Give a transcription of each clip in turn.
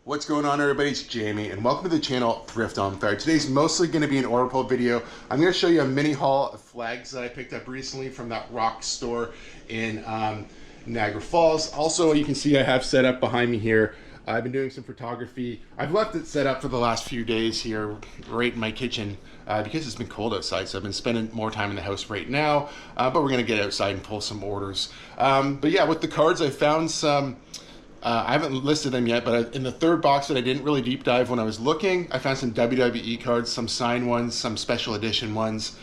What's going on, everybody? It's Jamie and welcome to the channel Thiftonfire. Today's mostly going to be an order pull video. I'm going to show you a mini haul of flags that I picked up recently from that rock store in Niagara Falls. Also, you can see I have set up behind me here. I've been doing some photography. I've left it set up for the last few days here right in my kitchen because it's been cold outside, so I've been spending more time in the house right now, but we're going to get outside and pull some orders. But yeah, with the cards, I found some I haven't listed them yet, but in the third box that I didn't really deep dive when I was looking, I found some WWE cards, some signed ones, some special edition ones.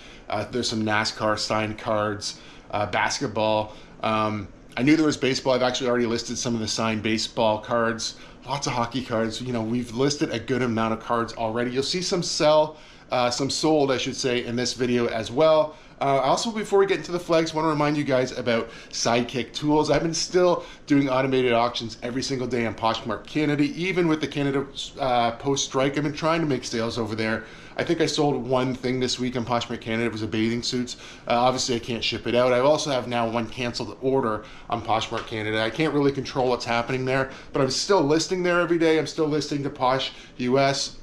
There's some NASCAR signed cards, basketball. I knew there was baseball. I've actually already listed some of the signed baseball cards. Lots of hockey cards. You know, we've listed a good amount of cards already. You'll see some sold, I should say, in this video as well. Also, before we get into the flags, I want to remind you guys about Sidekick tools. I've been still doing automated auctions every single day on Poshmark Canada. Even with the Canada post strike, I've been trying to make sales over there. I think I sold one thing this week on Poshmark Canada. It was a bathing suits. Obviously, I can't ship it out. I also have now one canceled order on Poshmark Canada. I can't really control what's happening there, but I'm still listing there every day. I'm still listing to Posh US.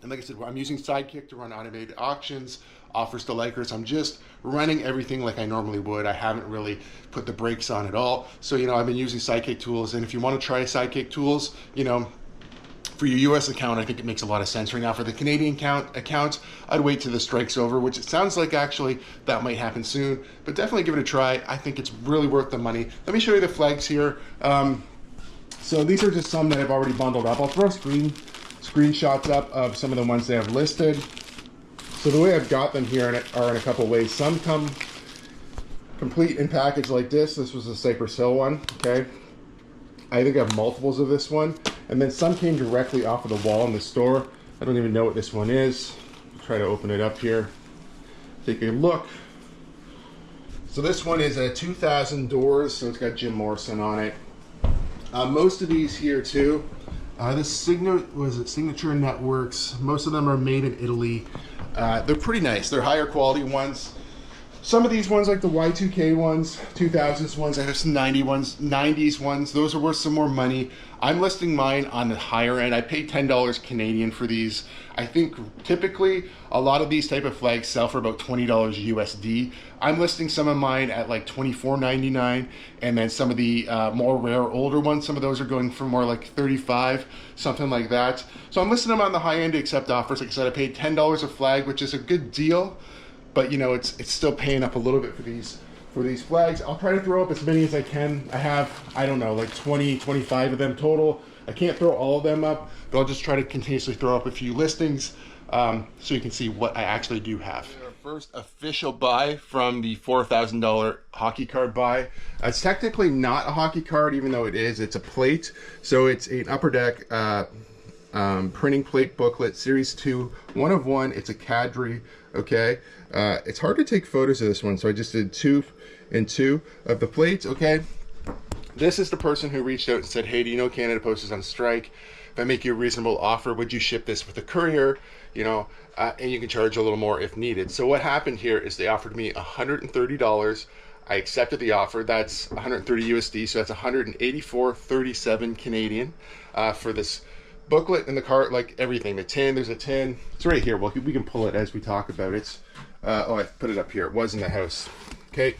And like I said, I'm using Sidekick to run automated auctions, offers to likers. I'm just running everything like I normally would. I haven't really put the brakes on at all. So, you know, I've been using Sidekick tools. And if you want to try Sidekick tools, you know, for your US account, I think it makes a lot of sense right now. For the Canadian account, I'd wait till the strike's over, which it sounds like actually that might happen soon, but definitely give it a try. I think it's really worth the money. Let me show you the flags here. So these are just some that I've already bundled up. I'll throw screenshots up of some of the ones they have listed. So the way I've got them here are in a couple ways. Some come complete in package like this. This was a Cypress Hill one, okay? I think I have multiples of this one. And then some came directly off of the wall in the store. I don't even know what this one is. I'll try to open it up here. Take a look. So this one is a 2000 doors, so it's got Jim Morrison on it. Most of these here too. This Signature Networks. Most of them are made in Italy. They're pretty nice. They're higher quality ones. Some of these ones, like the Y2K ones, 2000s ones, I have some 90s ones. Those are worth some more money. I'm listing mine on the higher end. I paid $10 Canadian for these. I think typically a lot of these type of flags sell for about $20 USD. I'm listing some of mine at like $24.99, and then some of the more rare older ones, some of those are going for more like $35, something like that. So I'm listing them on the high end to accept offers. Like I said, I paid $10 a flag, which is a good deal. But you know, it's still paying up a little bit for these flags. I'll try to throw up as many as I can. I have, I don't know, like 20, 25 of them total. I can't throw all of them up, but I'll just try to continuously throw up a few listings so you can see what I actually do have. Our first official buy from the $4,000 hockey card buy. It's technically not a hockey card, even though it is. It's a plate. So it's an Upper Deck printing plate booklet, series 2, 1 of 1. It's a cadre. Okay, it's hard to take photos of this one, so I just did 2 and 2 of the plates. Okay, this is the person who reached out and said, hey, do you know Canada Post is on strike? If I make you a reasonable offer, would you ship this with a courier? You know, and you can charge a little more if needed. So what happened here is they offered me $130. I accepted the offer. That's 130 USD, so that's 184.37 Canadian for this booklet in the cart, like everything. The tin, there's a tin. It's right here. Well, we can pull it as we talk about it. Oh, I put it up here. It was in the house. Okay,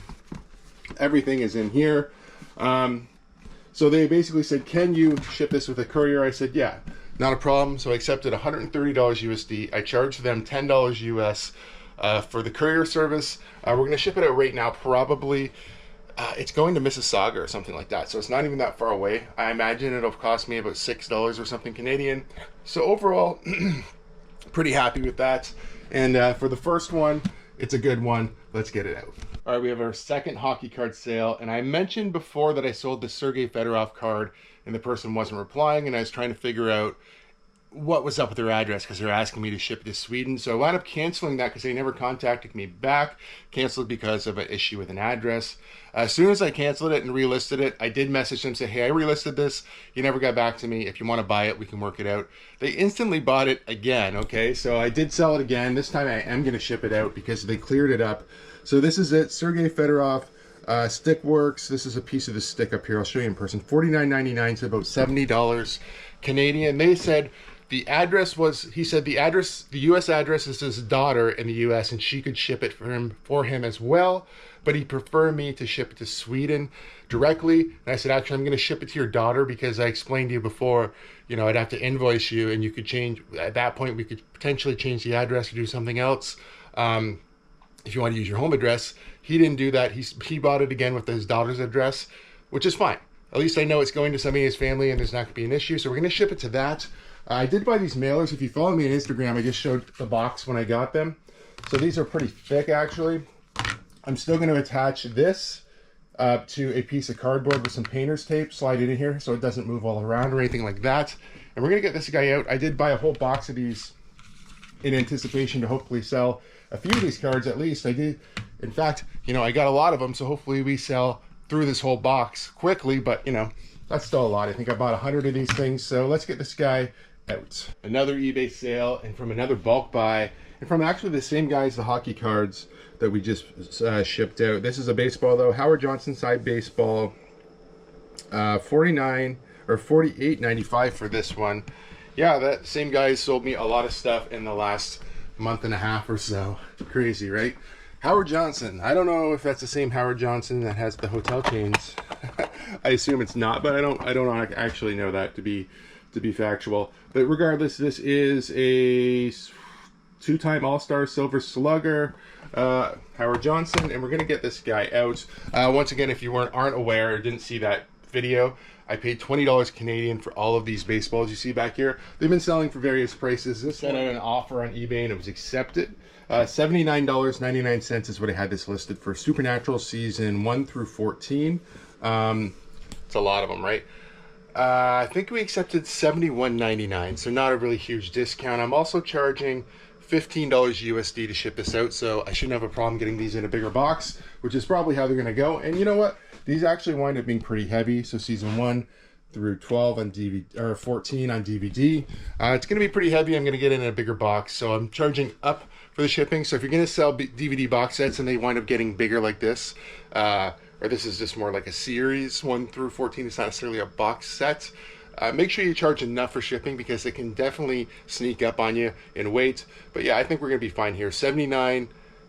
everything is in here. So they basically said, can you ship this with a courier? I said, yeah, not a problem. So I accepted $130 USD. I charged them $10 US for the courier service. We're going to ship it out right now, probably. It's going to Mississauga or something like that, so it's not even that far away. I imagine it'll cost me about $6 or something Canadian. So overall, pretty happy with that. And for the first one, it's a good one. Let's get it out. All right, we have our second hockey card sale, and I mentioned before that I sold the Sergei Fedorov card, and the person wasn't replying, and I was trying to figure out what was up with their address because they're asking me to ship to Sweden. So I wound up canceling that because they never contacted me back. Canceled because of an issue with an address. As soon as I canceled it and relisted it, I did message them, say, hey, I relisted this. You never got back to me. If you want to buy it, we can work it out. They instantly bought it again, okay? So I did sell it again. This time I am going to ship it out because they cleared it up. So this is it, Sergei Fedorov. Stick works. This is a piece of the stick up here. I'll show you in person. $49.99 to about $70 Canadian. They said the address was, he said the US address is his daughter in the US, and she could ship it for him as well, but he preferred me to ship it to Sweden directly. And I said, actually, I'm going to ship it to your daughter because I explained to you before, you know, I'd have to invoice you, and you could change, at that point, we could potentially change the address or do something else. If you want to use your home address. He didn't do that. He bought it again with his daughter's address, which is fine. At least I know it's going to somebody in his family and there's not going to be an issue. So we're going to ship it to that. I did buy these mailers. If you follow me on Instagram, I just showed the box when I got them. So these are pretty thick, actually. I'm still going to attach this to a piece of cardboard with some painter's tape, slide it in here so it doesn't move all around or anything like that. And we're going to get this guy out. I did buy a whole box of these in anticipation to hopefully sell a few of these cards at least. I did, in fact, you know, I got a lot of them, so hopefully we sell through this whole box quickly, but you know, that's still a lot. I think I bought 100 of these things, so let's get this guy out. Another eBay sale, and from another bulk buy, and from actually the same guy as the hockey cards that we just shipped out. This is a baseball though, Howard Johnson side baseball, 49 or 48.95 for this one. Yeah, that same guy sold me a lot of stuff in the last month and a half or so. Crazy, right? Howard Johnson. I don't know if that's the same Howard Johnson that has the hotel chains. I assume it's not, but I don't actually know that to be factual. But regardless, this is a two-time All-Star Silver Slugger, Howard Johnson, and we're gonna get this guy out. Once again, if you aren't aware or didn't see that video, I paid $20 Canadian for all of these baseballs you see back here. They've been selling for various prices. This sent out an offer on eBay and it was accepted. $79.99 is what I had this listed for. Supernatural season 1 through 14. It's a lot of them, right? I think we accepted $71.99, so not a really huge discount. I'm also charging $15 USD to ship this out, so I shouldn't have a problem getting these in a bigger box, which is probably how they're going to go. And you know what? These actually wind up being pretty heavy. So season 1 through 12 on DVD, or 14 on DVD. It's going to be pretty heavy. I'm going to get it in a bigger box, so I'm charging up for the shipping. So if you're going to sell DVD box sets and they wind up getting bigger like this, or this is just more like a series 1 through 14, it's not necessarily a box set. Make sure you charge enough for shipping because it can definitely sneak up on you in weight. But yeah, I think we're going to be fine here. $71.99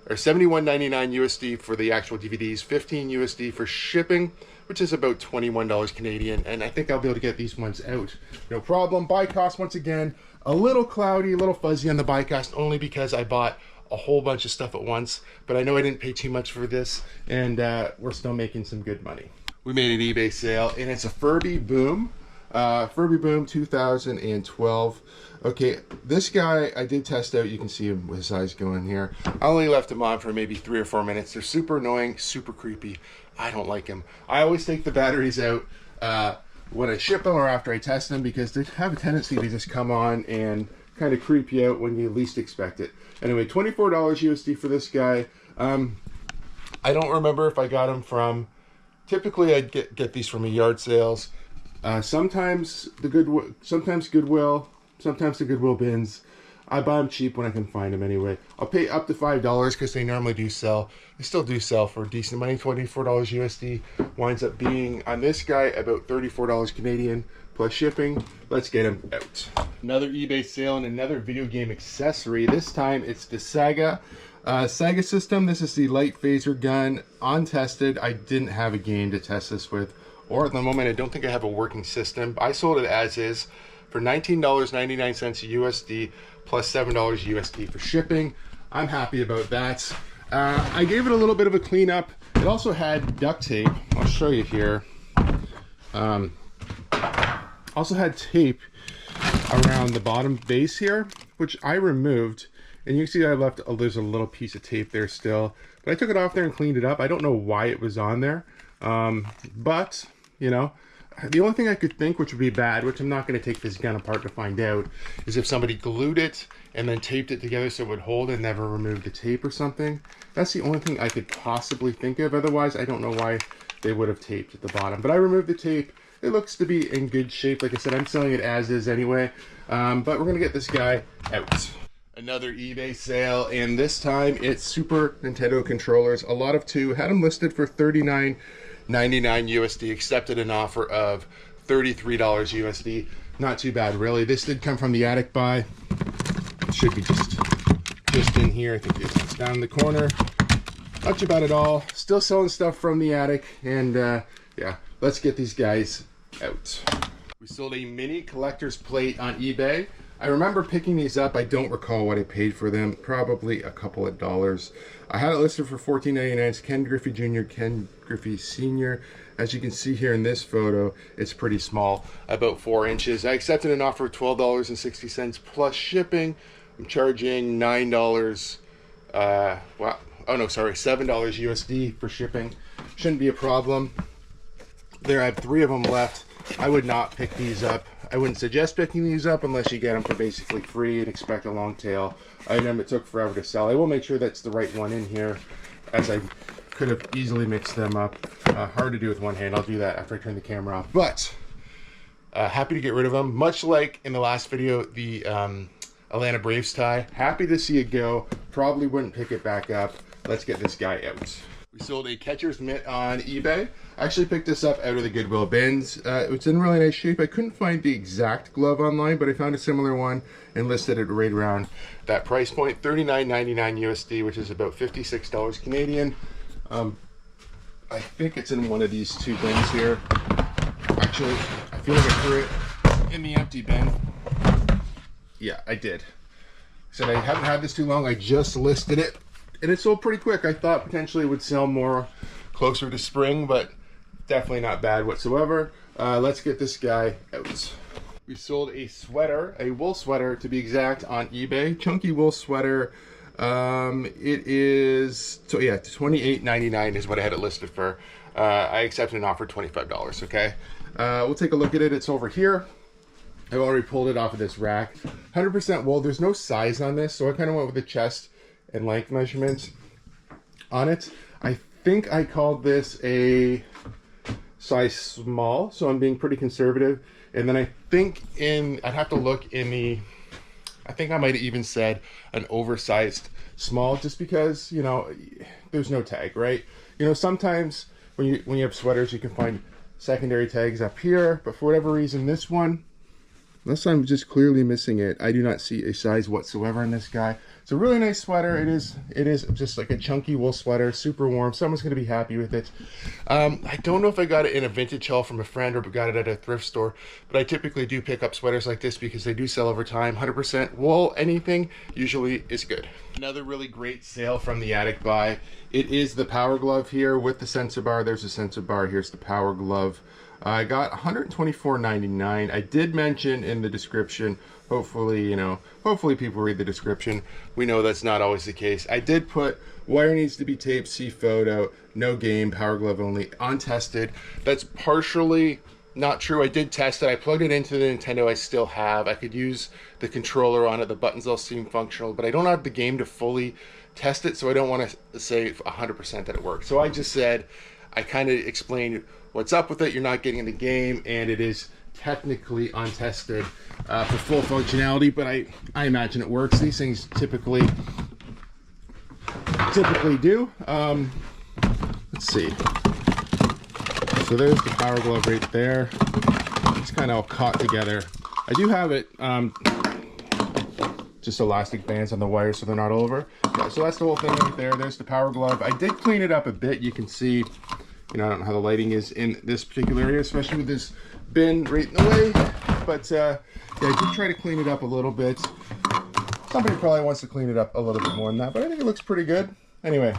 USD for the actual DVDs, $15 USD for shipping, which is about $21 Canadian, and I think I'll be able to get these ones out. No problem. Buy cost, once again, a little cloudy, a little fuzzy on the buy cost, only because I bought a whole bunch of stuff at once, but I know I didn't pay too much for this, and we're still making some good money. We made an eBay sale, and it's a Furby Boom. Furby Boom 2012. Okay, this guy I did test out. You can see him with his eyes going here. I only left him on for maybe 3 or 4 minutes. They're super annoying, super creepy. I don't like him. I always take the batteries out when I ship them or after I test them because they have a tendency to just come on and kind of creep you out when you least expect it. Anyway, $24 USD for this guy. I don't remember if I got them from, typically I'd get these from a yard sales. Sometimes Goodwill, sometimes the Goodwill bins. I buy them cheap when I can find them anyway. I'll pay up to $5 because they normally do sell. They still do sell for decent money. $24 USD winds up being on this guy about $34 Canadian plus shipping. Let's get him out. Another eBay sale and another video game accessory. This time it's the Saga system. This is the light phaser gun, untested. I didn't have a game to test this with, or at the moment I don't think I have a working system. I sold it as is for $19.99 USD plus $7 USD for shipping. I'm happy about that. I gave it a little bit of a cleanup. It also had duct tape. I'll show you here. Also had tape around the bottom base here, which I removed. And you can see I left, there's a little piece of tape there still. But I took it off there and cleaned it up. I don't know why it was on there. But, you know, the only thing I could think which would be bad, which I'm not going to take this gun apart to find out, is if somebody glued it and then taped it together so it would hold and never remove the tape or something. That's the only thing I could possibly think of. Otherwise, I don't know why they would have taped at the bottom. But I removed the tape. It looks to be in good shape. Like I said, I'm selling it as is anyway. But we're going to get this guy out. Another eBay sale, and this time it's Super Nintendo controllers. A lot of 2. Had them listed for $39.99 USD. Accepted an offer of $33 USD. not too bad really. This did come from the attic buy. It should be just in here. I think it's down in the corner. Not too bad at all. Still selling stuff from the attic, and yeah, let's get these guys out. We sold a mini collector's plate on eBay. I remember picking these up. I don't recall what I paid for them. Probably a couple of dollars. I had it listed for $14.99. It's Ken Griffey Jr., Ken Griffey Sr. As you can see here in this photo, it's pretty small, about 4 inches. I accepted an offer of $12.60 plus shipping. I'm charging $9. Wow. Oh no, sorry, $7 USD for shipping. Shouldn't be a problem. There, I have 3 of them left. I would not pick these up. I wouldn't suggest picking these up unless you get them for basically free and expect a long tail item. It took forever to sell. I will make sure that's the right one in here, as I could have easily mixed them up. Hard to do with one hand. I'll do that after I turn the camera off. But happy to get rid of them. Much like in the last video, the Atlanta Braves tie. Happy to see it go. Probably wouldn't pick it back up. Let's get this guy out. We sold a catcher's mitt on eBay. I actually picked this up out of the Goodwill bins. It's in really nice shape. I couldn't find the exact glove online, but I found a similar one and listed it right around that price point, $39.99 USD, which is about $56 Canadian. I think it's in one of these 2 bins here. Actually, I feel like I threw it in the empty bin. Yeah, I did. So I haven't had this too long. I just listed it, and it sold pretty quick. I thought potentially it would sell more closer to spring, but definitely not bad whatsoever. Let's get this guy out. We sold a sweater, a wool sweater to be exact, on eBay. Chunky wool sweater. It is, so yeah, $28.99 is what I had it listed for. I accepted an offer of $25, okay? We'll take a look at it. It's over here. I've already pulled it off of this rack. 100% wool. There's no size on this, so I kind of went with the chest and length measurements on it. I think I called this a size small, so I'm being pretty conservative. And then I think I'd have to look in the, I think I might have even said an oversized small, just because, you know, there's no tag, right? You know, sometimes when you have sweaters, you can find secondary tags up here, but for whatever reason, this one, unless I'm just clearly missing it, I do not see a size whatsoever in this guy. It's a really nice sweater. It is just like a chunky wool sweater, super warm. Someone's going to be happy with it. I don't know if I got it in a vintage haul from a friend or got it at a thrift store, but I typically do pick up sweaters like this because they do sell over time. 100% wool, anything usually is good. Another really great sale from the attic buy. It is the power glove here with the sensor bar. There's a sensor bar. Here's the power glove. I got $124.99. I did mention in the description, hopefully, you know, hopefully people read the description. We know that's not always the case. I did put wire needs to be taped, see photo, no game, power glove only, untested. That's partially not true. I did test it. I plugged it into the Nintendo I still have. I could use the controller on it. The buttons all seem functional, but I don't have the game to fully test it, so I don't want to say 100% that it works. So I just said, I kind of explained what's up with it. You're not getting the game, and it is technically untested for full functionality, but I imagine it works. These things typically do. Let's see. So there's the power glove right there. It's kind of all caught together. I do have it just elastic bands on the wires so they're not over. Yeah, so that's the whole thing right there. There's the power glove. I did clean it up a bit. You can see, you know, I don't know how the lighting is in this particular area, especially with this bin right in the way. But yeah, I did try to clean it up a little bit. Somebody probably wants to clean it up a little bit more than that, but I think it looks pretty good. Anyway,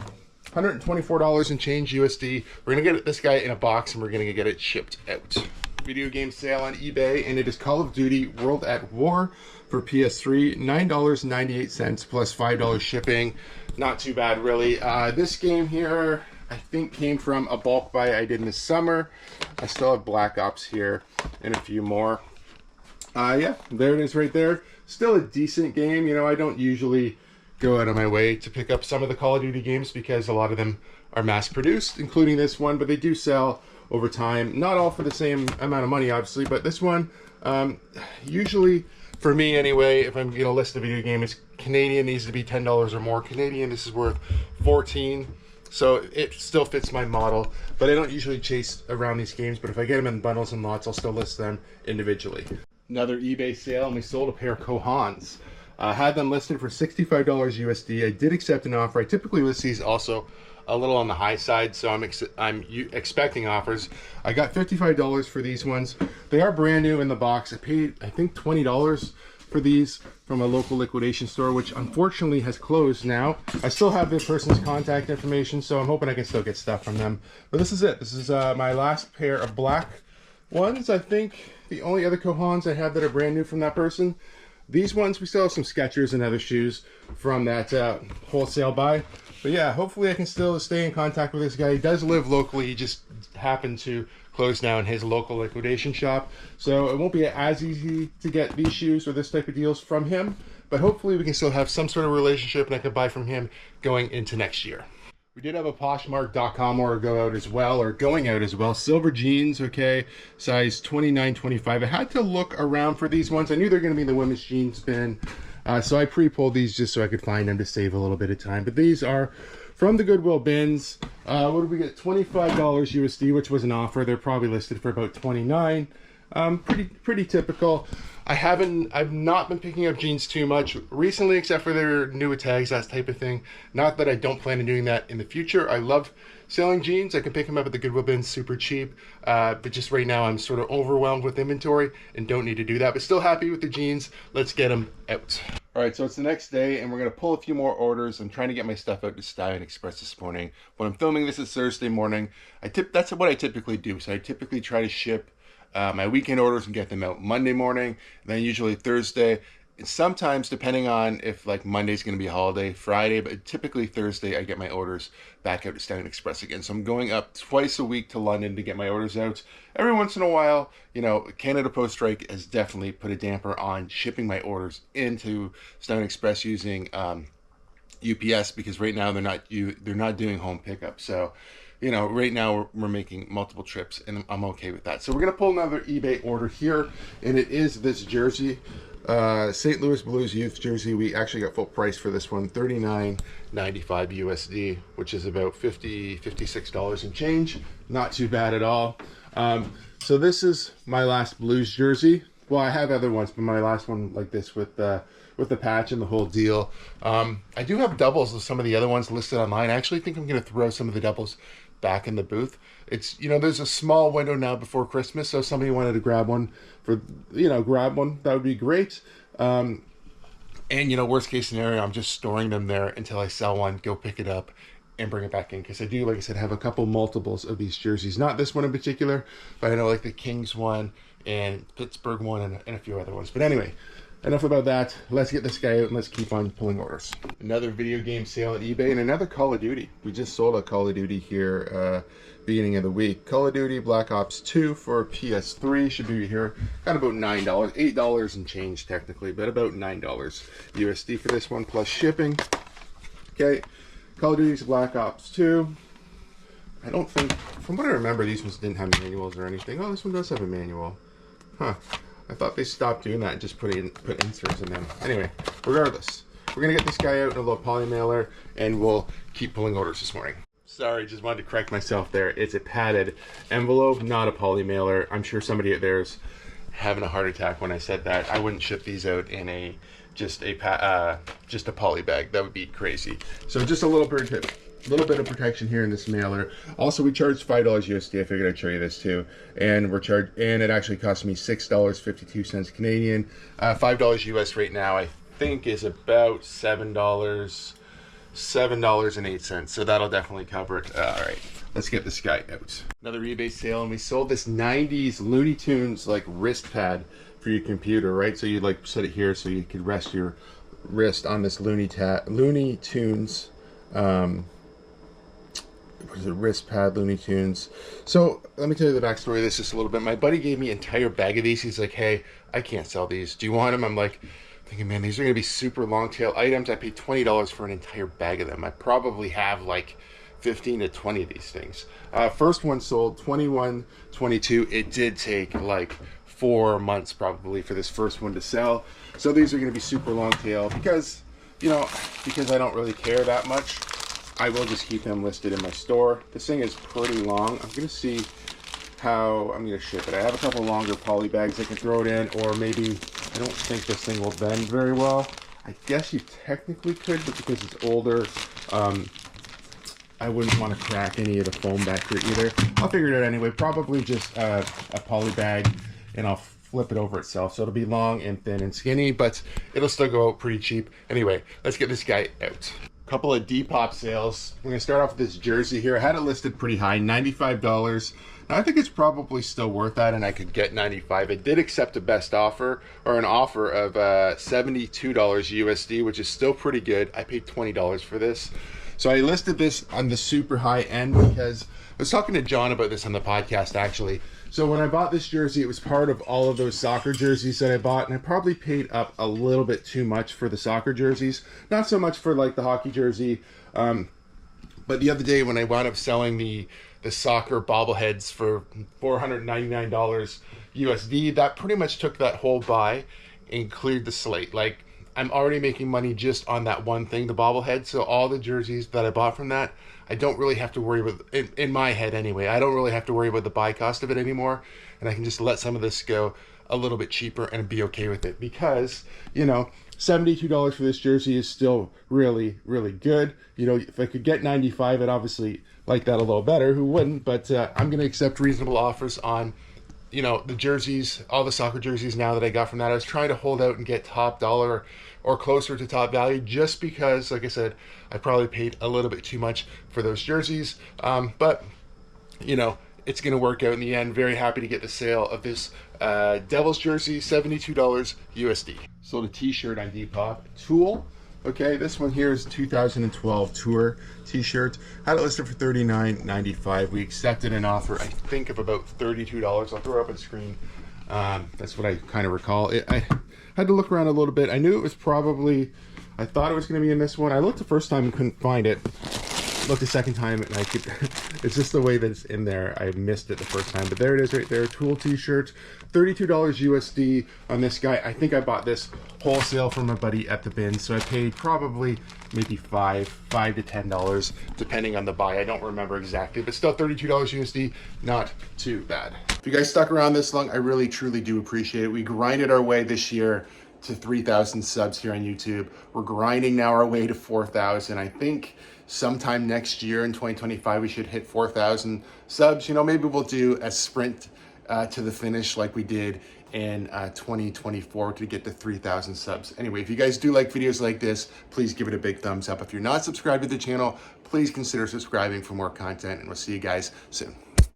$124 and change USD. We're gonna get this guy in a box and we're gonna get it shipped out. Video game sale on eBay, and it is Call of Duty World at War for PS3, $9.98 plus $5 shipping. Not too bad, really. This game here, I think, came from a bulk buy I did in the summer. I still have Black Ops here and a few more. Yeah, there it is right there. Still a decent game. You know, I don't usually go out of my way to pick up some of the Call of Duty games because a lot of them are mass produced, including this one, but they do sell over time. Not all for the same amount of money, obviously, but this one, usually, for me anyway, if I'm gonna list a video game, it's Canadian, needs to be $10 or more. Canadian, this is worth $14. So it still fits my model, but I don't usually chase around these games, but if I get them in bundles and lots, I'll still list them individually. Another eBay sale, and we sold a pair of Kohans. Had them listed for $65 USD. I did accept an offer. I typically list these also a little on the high side, so I'm expecting offers. I got $55 for these ones. They are brand new in the box. I paid, I think, $20 for these from a local liquidation store, which unfortunately has closed now. I still have this person's contact information, so I'm hoping I can still get stuff from them. But this is it. This is my last pair of black ones. I think the only other Kohans I have that are brand new from that person. These ones, we still have some Skechers and other shoes from that wholesale buy. But yeah, hopefully I can still stay in contact with this guy. He does live locally. He just happened to close down his local liquidation shop. So it won't be as easy to get these shoes or this type of deals from him. But hopefully we can still have some sort of relationship and I can buy from him going into next year. We did have a Poshmark.com order go out as well, or going out as well. Silver jeans, okay, size 29-25. I had to look around for these ones. I knew they're going to be in the women's jeans bin, so I pre-pulled these just so I could find them to save a little bit of time. But these are from the Goodwill bins. What did we get? $25 USD, which was an offer. They're probably listed for about $29. Pretty typical. I've not been picking up jeans too much recently, except for their newer tags, that type of thing. Not that I don't plan on doing that in the future. I love selling jeans. I can pick them up at the Goodwill bin super cheap. But just right now I'm sort of overwhelmed with inventory and don't need to do that. But still happy with the jeans. Let's get them out. All right, so it's the next day and we're gonna pull a few more orders. I'm trying to get my stuff out to Stallion Express this morning. When I'm filming this, it's Thursday morning. That's what I typically do. So I typically try to ship my weekend orders and get them out Monday morning, and then usually Thursday. And sometimes, depending on if like Monday's going to be a holiday, Friday, but typically Thursday, I get my orders back out to Stallion Express again. So I'm going up twice a week to London to get my orders out. Every once in a while, you know, Canada Post strike has definitely put a damper on shipping my orders into Stallion Express using UPS, because right now they're not doing home pickup. So, you know, right now we're making multiple trips and I'm okay with that. So we're going to pull another eBay order here, and it is this jersey, St. Louis Blues youth jersey. We actually got full price for this one, $39.95 USD, which is about $56 and change. Not too bad at all. So this is my last Blues jersey. Well, I have other ones, but my last one like this with the patch and the whole deal. I do have doubles of some of the other ones listed online. I actually think I'm going to throw some of the doubles back in the booth. It's, you know, there's a small window now before Christmas, so if somebody wanted to grab one for, you know, grab one, that would be great. And, you know, worst case scenario, I'm just storing them there until I sell one, go pick it up and bring it back in, because I do, like I said, have a couple multiples of these jerseys. Not this one in particular, but I know like the Kings one and Pittsburgh one and a few other ones. But anyway, enough about that. Let's get this guy out and let's keep on pulling orders. Another video game sale at eBay and another Call of Duty. We just sold a Call of Duty here beginning of the week. Call of Duty Black Ops 2 for PS3 should be here. Got about $9, $8 and change technically, but about $9 USD for this one plus shipping. Okay, Call of Duty's Black Ops 2. I don't think, from what I remember, these ones didn't have manuals or anything. Oh, this one does have a manual. Huh. I thought they stopped doing that and just put inserts in them. Anyway, regardless, we're going to get this guy out in a little poly mailer and we'll keep pulling orders this morning. Sorry, just wanted to correct myself there. It's a padded envelope, not a poly mailer. I'm sure somebody out there is having a heart attack when I said that. I wouldn't ship these out in just a poly bag. That would be crazy. So just a little bit of protection here in this mailer. Also, we charged $5 USD. I figured I'd show you this too. And it actually cost me $6.52 Canadian. $5 US right now, I think, is about $7.08. So that'll definitely cover it. All right, let's get this guy out. Another eBay sale, and we sold this 90s Looney Tunes like wrist pad for your computer, right? So you'd like set it here so you could rest your wrist on this Looney Tunes. What is it? Wrist pad, Looney Tunes. So let me tell you the backstory of this just a little bit. My buddy gave me an entire bag of these. He's like, hey, I can't sell these. Do you want them? I'm like, thinking, man, these are going to be super long tail items. I paid $20 for an entire bag of them. I probably have like 15 to 20 of these things. First one sold 21-22. It did take like 4 months probably for this first one to sell. So these are going to be super long tail because I don't really care that much. I will just keep them listed in my store. This thing is pretty long. I'm going to see how I'm going to ship it. I have a couple longer poly bags I can throw it in, or maybe I don't think this thing will bend very well. I guess you technically could, but because it's older, I wouldn't want to crack any of the foam back here either. I'll figure it out anyway. Probably just a poly bag, and I'll flip it over itself. So it'll be long and thin and skinny, but it'll still go out pretty cheap. Anyway, let's get this guy out. Couple of Depop sales. We're gonna start off with this jersey here. I had it listed pretty high, $95. Now I think it's probably still worth that, and I could get $95. I did accept a best offer, or an offer of $72 USD, which is still pretty good. I paid $20 for this. So I listed this on the super high end because I was talking to John about this on the podcast actually. So when I bought this jersey, it was part of all of those soccer jerseys that I bought, and I probably paid up a little bit too much for the soccer jerseys. Not so much for like the hockey jersey, but the other day when I wound up selling the soccer bobbleheads for $499 USD, that pretty much took that whole buy and cleared the slate. Like, I'm already making money just on that one thing, the bobblehead. So all the jerseys that I bought from that, I don't really have to worry with, in my head anyway, I don't really have to worry about the buy cost of it anymore. And I can just let some of this go a little bit cheaper and be okay with it, because, you know, $72 for this jersey is still really, really good. You know, if I could get 95, I'd obviously like that a little better. Who wouldn't? But I'm going to accept reasonable offers on, you know, the jerseys, all the soccer jerseys now that I got from that. I was trying to hold out and get top dollar or closer to top value, just because, like I said, I probably paid a little bit too much for those jerseys. But, you know, it's going to work out in the end. Very happy to get the sale of this Devils jersey, $72 USD. Sold a t-shirt on Depop. Tool. Okay, this one here is 2012 Tour t-shirt. Had it listed for $39.95. We accepted an offer, I think, of about $32. I'll throw it up on screen. That's what I kind of recall. I had to look around a little bit. I knew it was probably, I thought it was going to be in this one. I looked the first time and couldn't find it. Looked the second time and I could, it's just the way that it's in there. I missed it the first time, but there it is right there. Tool t-shirt, $32 USD on this guy. I think I bought this wholesale from my buddy at the bin, so I paid probably maybe $5 to $10 depending on the buy. I don't remember exactly, but still $32 USD, not too bad. If you guys stuck around this long, I really truly do appreciate it. We grinded our way this year to 3,000 subs here on YouTube. We're grinding now our way to 4,000. I think sometime next year in 2025 we should hit 4,000 subs. You know, maybe we'll do a sprint to the finish like we did in 2024 to get to 3,000 subs. Anyway, if you guys do like videos like this, please give it a big thumbs up. If you're not subscribed to the channel, please consider subscribing for more content, and we'll see you guys soon.